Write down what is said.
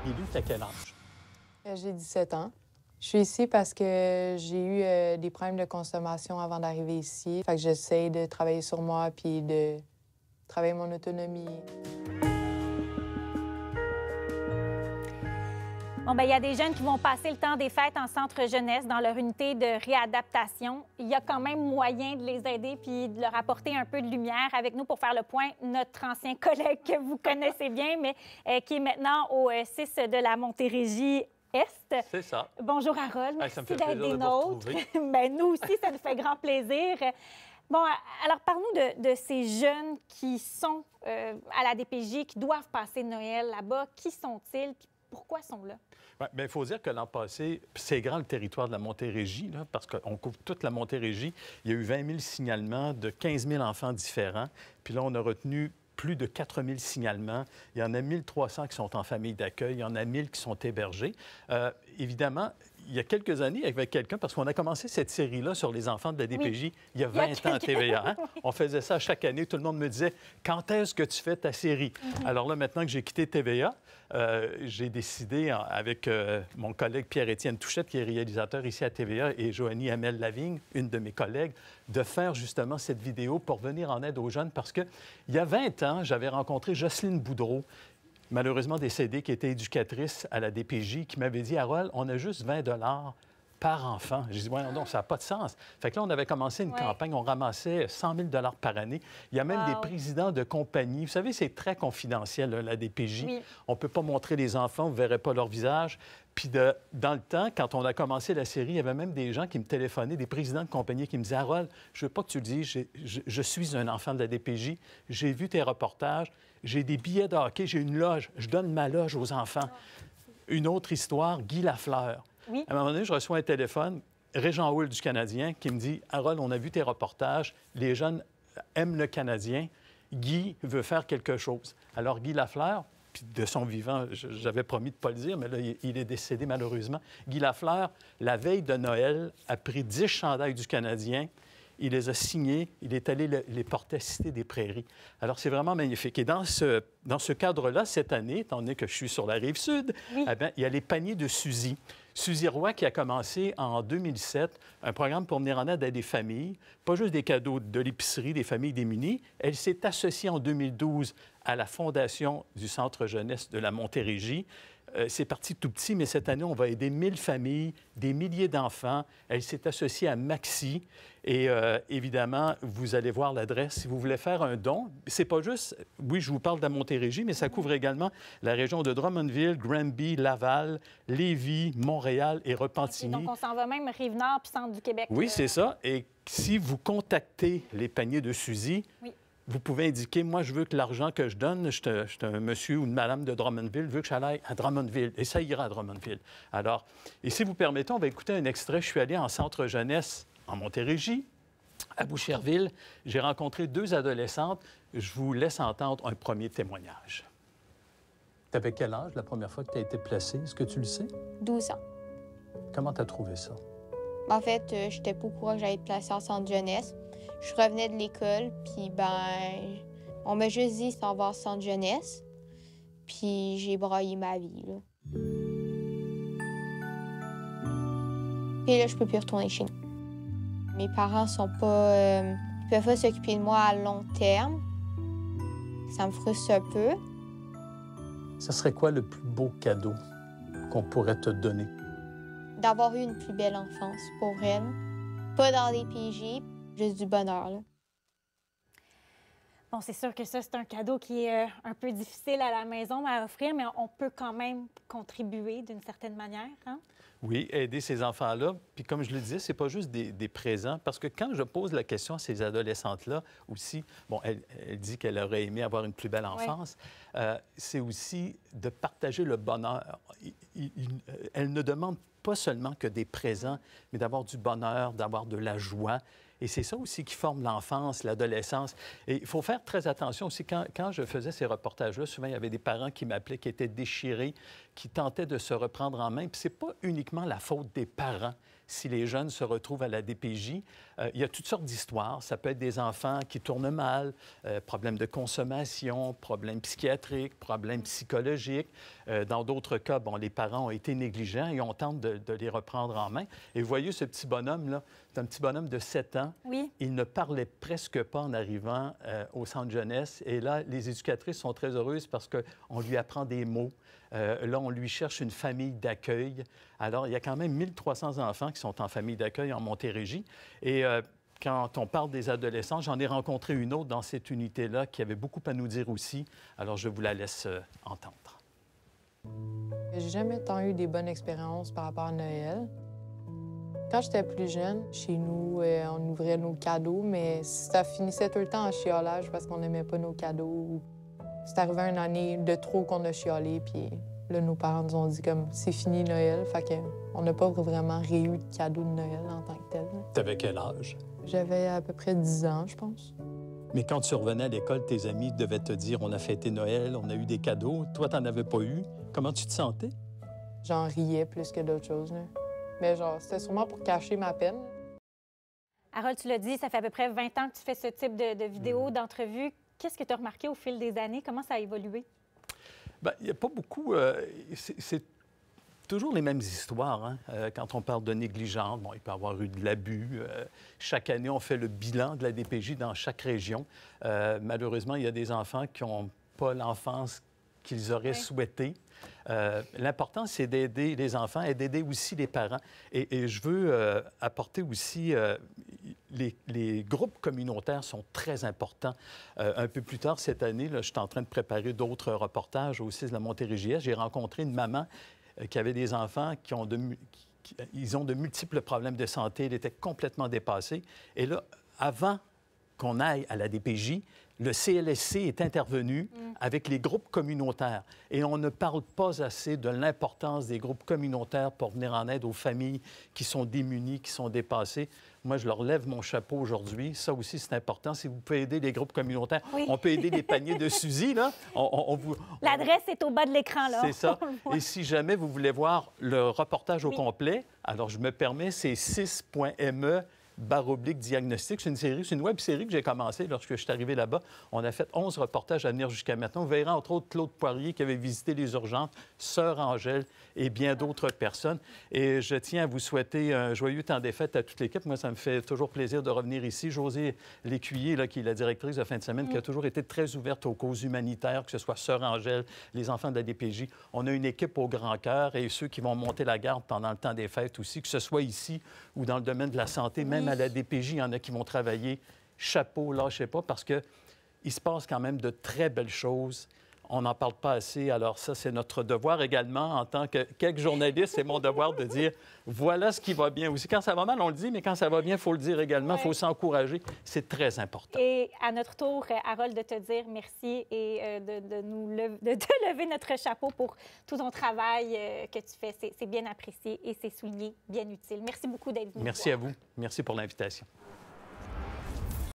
Guilou, t'as quel âge? J'ai 17 ans. Je suis ici parce que j'ai eu des problèmes de consommation avant d'arriver ici. Fait que j'essaie de travailler sur moi puis de travailler mon autonomie. Bon, bien, il y a des jeunes qui vont passer le temps des fêtes en centre jeunesse dans leur unité de réadaptation. Il y a quand même moyen de les aider puis de leur apporter un peu de lumière. Avec nous pour faire le point, notre ancien collègue que vous connaissez bien, mais qui est maintenant au 6 de la Montérégie Est. C'est ça. Bonjour, Harold. Hey, ça me Merci fait d'être plaisir des de vous nôtres. retrouver. Bien, nous aussi, ça nous fait grand plaisir. Bon, alors parle-nous de ces jeunes qui sont à la DPJ, qui doivent passer Noël là-bas. Qui sont-ils? Puis pourquoi sont là? Ouais, bien, il faut dire que l'an passé, c'est grand le territoire de la Montérégie, là, parce qu'on couvre toute la Montérégie. Il y a eu 20 000 signalements de 15 000 enfants différents. Puis là, on a retenu plus de 4 000 signalements. Il y en a 1 300 qui sont en famille d'accueil. Il y en a 1 000 qui sont hébergés. Évidemment, il y a quelques années, avec quelqu'un, parce qu'on a commencé cette série-là sur les enfants de la DPJ il y a 20 ans à TVA. Hein? On faisait ça chaque année. Tout le monde me disait « Quand est-ce que tu fais ta série? Alors là, maintenant que j'ai quitté TVA, j'ai décidé, avec mon collègue Pierre-Étienne Touchette, qui est réalisateur ici à TVA, et Joanie Hamel-Lavigne, une de mes collègues, de faire justement cette vidéo pour venir en aide aux jeunes. Parce qu'il y a 20 ans, j'avais rencontré Jocelyne Boudreau, malheureusement décédée, qui était éducatrice à la DPJ, qui m'avait dit « Harold, on a juste 20 $ par enfant. » J'ai dit « Ouais, non, ça n'a pas de sens. » Fait que là, on avait commencé une campagne, on ramassait 100 000 $ par année. Il y a même des présidents de compagnies. Vous savez, c'est très confidentiel, là, la DPJ. Oui. On ne peut pas montrer les enfants, vous ne verrez pas leur visage. Puis dans le temps, quand on a commencé la série, il y avait même des gens qui me téléphonaient, des présidents de compagnie qui me disaient « Harold, je ne veux pas que tu le dises, je suis un enfant de la DPJ, j'ai vu tes reportages, j'ai des billets de hockey, j'ai une loge, je donne ma loge aux enfants. » Une autre histoire, Guy Lafleur. Oui. À un moment donné, je reçois un téléphone, Régent Houle du Canadien, qui me dit « Harold, on a vu tes reportages, les jeunes aiment le Canadien, Guy veut faire quelque chose. » Alors Guy Lafleur, puis de son vivant, j'avais promis de ne pas le dire, mais là, il est décédé malheureusement. Guy Lafleur, la veille de Noël, a pris 10 chandails du Canadien, il les a signés, il est allé les porter à Cité des Prairies. Alors, c'est vraiment magnifique. Et dans ce cadre-là, cette année, étant donné que je suis sur la Rive-Sud, oui. Eh bien, il y a les paniers de Suzy. Suzy Roy qui a commencé en 2007 un programme pour venir en aide à des familles, pas juste des cadeaux de l'épicerie, des familles démunies. Elle s'est associée en 2012 à la Fondation du Centre jeunesse de la Montérégie. C'est parti tout petit, mais cette année, on va aider 1000 familles, des milliers d'enfants. Elle s'est associée à Maxi. Et évidemment, vous allez voir l'adresse. Si vous voulez faire un don, c'est pas juste... Oui, je vous parle de la Montérégie, mais ça couvre également la région de Drummondville, Granby, Laval, Lévis, Montréal et Repentigny. Okay, donc, on s'en va même Rive-Nord puis centre du Québec. Oui, c'est ça. Et si vous contactez les paniers de Suzy... Oui. Vous pouvez indiquer, moi, je veux que l'argent que je donne, je suis un monsieur ou une madame de Drummondville, je veux que j'aille à Drummondville. Et ça ira à Drummondville. Alors, et si vous permettez, on va écouter un extrait. Je suis allé en centre jeunesse en Montérégie, à Boucherville. J'ai rencontré 2 adolescentes. Je vous laisse entendre un premier témoignage. Tu avais quel âge la première fois que tu as été placée? Est-ce que tu le sais? 12 ans. Comment tu as trouvé ça? En fait, j'étais pas au courant que j'allais être placée en centre jeunesse. Je revenais de l'école, puis on m'a juste dit s'en va en centre jeunesse. Puis j'ai braillé ma vie, là. Puis là, je peux plus retourner chez nous. Mes parents sont pas... ils peuvent pas s'occuper de moi à long terme. Ça me frustre un peu. Ça serait quoi le plus beau cadeau qu'on pourrait te donner? D'avoir eu une plus belle enfance, pour vrai. Pas dans des PJ, juste du bonheur, là. Bon, c'est sûr que ça, c'est un cadeau qui est un peu difficile à la maison à offrir, mais on peut quand même contribuer d'une certaine manière, hein? Oui, aider ces enfants-là. Puis comme je le disais, c'est pas juste des présents, parce que quand je pose la question à ces adolescentes-là aussi, bon, elle dit qu'elle aurait aimé avoir une plus belle enfance, c'est aussi de partager le bonheur. Elle ne demande pas seulement que des présents, mais d'avoir du bonheur, d'avoir de la joie. Et c'est ça aussi qui forme l'enfance, l'adolescence. Et il faut faire très attention aussi. Quand je faisais ces reportages-là, souvent, il y avait des parents qui m'appelaient, qui étaient déchirés, qui tentaient de se reprendre en main. Puis c'est pas uniquement la faute des parents. si les jeunes se retrouvent à la DPJ. Il y a toutes sortes d'histoires. Ça peut être des enfants qui tournent mal, problèmes de consommation, problèmes psychiatriques, problèmes psychologiques. Dans d'autres cas, bon, les parents ont été négligents et on tente de les reprendre en main. Et vous voyez ce petit bonhomme-là, c'est un petit bonhomme de 7 ans. Oui. Il ne parlait presque pas en arrivant au centre jeunesse. Et là, les éducatrices sont très heureuses parce qu'on lui apprend des mots. Là, on lui cherche une famille d'accueil. Alors, il y a quand même 1300 enfants qui sont en famille d'accueil en Montérégie. Et quand on parle des adolescents, j'en ai rencontré une autre dans cette unité-là qui avait beaucoup à nous dire aussi. Alors, je vous la laisse entendre. J'ai jamais tant eu des bonnes expériences par rapport à Noël. Quand j'étais plus jeune, chez nous, on ouvrait nos cadeaux, mais ça finissait tout le temps en chiolage parce qu'on n'aimait pas nos cadeaux. C'est arrivé une année de trop qu'on a chiolé, puis là, nos parents nous ont dit comme c'est fini Noël, fait qu'on n'a pas vraiment réu de cadeaux de Noël en tant que tel. T'avais quel âge? J'avais à peu près 10 ans, je pense. Mais quand tu revenais à l'école, tes amis devaient te dire on a fêté Noël, on a eu des cadeaux. Toi, t'en avais pas eu. Comment tu te sentais? J'en riais plus que d'autres choses, là. Mais genre, c'était sûrement pour cacher ma peine. Harold, tu l'as dit, ça fait à peu près 20 ans que tu fais ce type de vidéos, d'entrevues. Qu'est-ce que tu as remarqué au fil des années? Comment ça a évolué? Bien, il n'y a pas beaucoup... c'est toujours les mêmes histoires. Hein? Quand on parle de négligence, bon, il peut y avoir eu de l'abus. Chaque année, on fait le bilan de la DPJ dans chaque région. Malheureusement, il y a des enfants qui n'ont pas l'enfance qu'ils auraient souhaité. L'important, c'est d'aider les enfants et d'aider aussi les parents. Et je veux apporter aussi... Les groupes communautaires sont très importants. Un peu plus tard cette année, là, je suis en train de préparer d'autres reportages au CIS de la Montérégie. J'ai rencontré une maman qui avait des enfants qui ont ils ont de multiples problèmes de santé. Elle était complètement dépassée. Et là, avant qu'on aille à la DPJ, le CLSC est intervenu avec les groupes communautaires. Et on ne parle pas assez de l'importance des groupes communautaires pour venir en aide aux familles qui sont démunies, qui sont dépassées. Moi, je leur lève mon chapeau aujourd'hui. Ça aussi, c'est important. Si vous pouvez aider les groupes communautaires, on peut aider les paniers de Suzy, là. L'adresse est au bas de l'écran, là. C'est ça. Et si jamais vous voulez voir le reportage au complet, alors je me permets, c'est 6.me/diagnostic. C'est une série, c'est une web-série que j'ai commencée lorsque je suis arrivé là-bas. On a fait 11 reportages à venir jusqu'à maintenant. Vous verrez, entre autres, Claude Poirier qui avait visité les urgences, Sœur Angèle et bien d'autres personnes. Et je tiens à vous souhaiter un joyeux temps des fêtes à toute l'équipe. Moi, ça me fait toujours plaisir de revenir ici. Josée Lécuyer, là, qui est la directrice de fin de semaine, qui a toujours été très ouverte aux causes humanitaires, que ce soit Sœur Angèle, les enfants de la DPJ. On a une équipe au grand cœur et ceux qui vont monter la garde pendant le temps des fêtes aussi, que ce soit ici ou dans le domaine de la santé, même à la DPJ, il y en a qui vont travailler. Chapeau, lâchez pas, parce qu'il se passe quand même de très belles choses. On n'en parle pas assez. Alors ça, c'est notre devoir également en tant que quelques journalistes. C'est mon devoir de dire, voilà ce qui va bien aussi. Quand ça va mal, on le dit, mais quand ça va bien, il faut le dire également. Il faut s'encourager. C'est très important. Et à notre tour, Harold, de te dire merci et de te lever notre chapeau pour tout ton travail que tu fais. C'est bien apprécié et c'est souligné, bien utile. Merci beaucoup d'être venu. Merci à vous. Merci pour l'invitation.